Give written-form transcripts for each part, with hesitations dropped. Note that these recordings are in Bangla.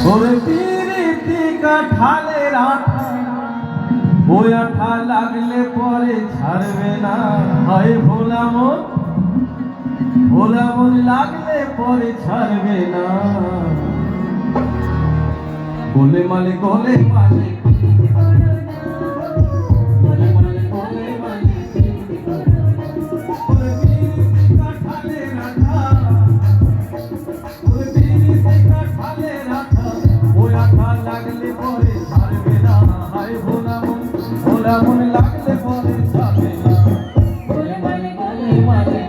ওরে পিরিতি কাঠালের আঠা, ওই আঠা লাগলে পরে ছাড়বে না। হয় ভোলা মন লাগলে পরে ছাড়বে না। গোলে মালে গোলে মালে লাগলে পরে ছাড়বে না। হায় ভোলা মন লাগলে পরে ছাড়বে না। গোলে মালে গোলে মালে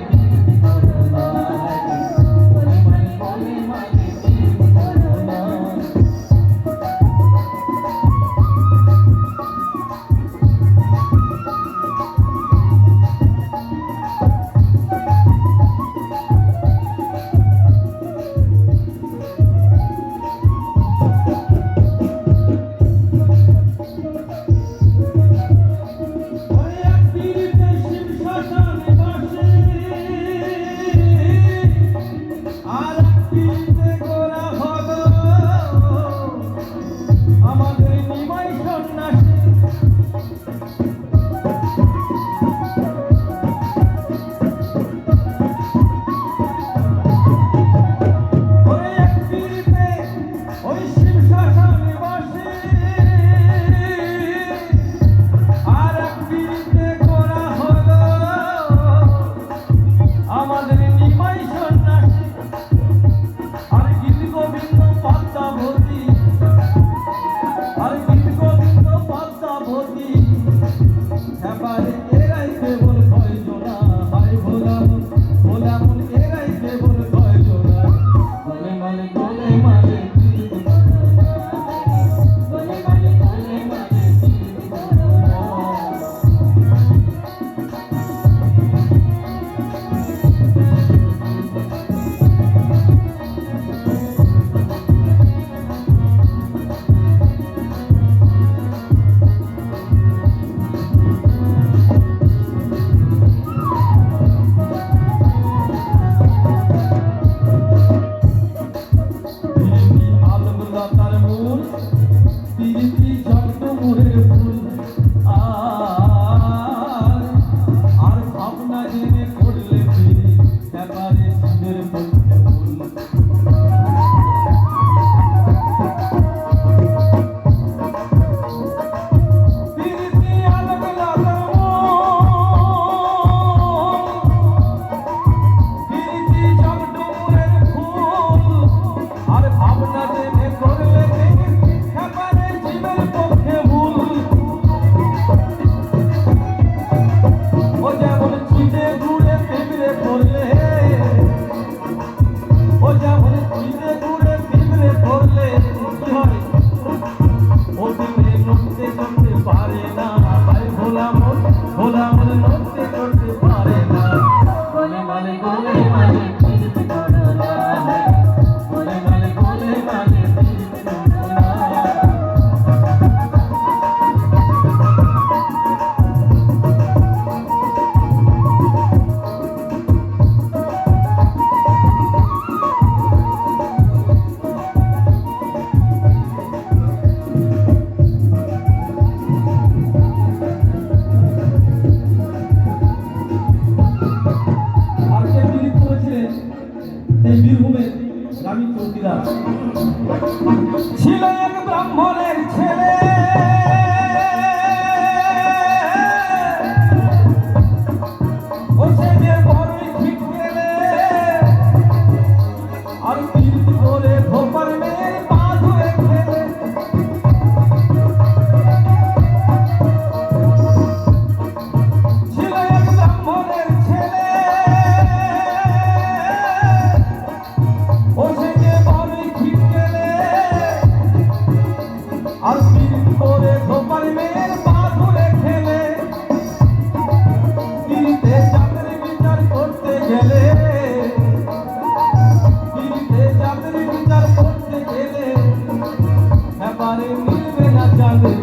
ছিল এক ব্রাহ্মণের ছেলে, ও সে যে বড়ই ঠিক গেলে আর কীর্তি করে ভোপার মেয়ের পা ধরে খেলে। ছিল এক ব্রাহ্মণের ছেলে, ও সে যে বড়ই ঠিক গেলে আর কীর্তি করে ভোপার মেয়ের পা ধরে খেলে। কীর্তে জাতের বিচার করতে গেলে, কীর্তে জাতের বিচার করতে গেলে এবারে মিলবে না চাঁদের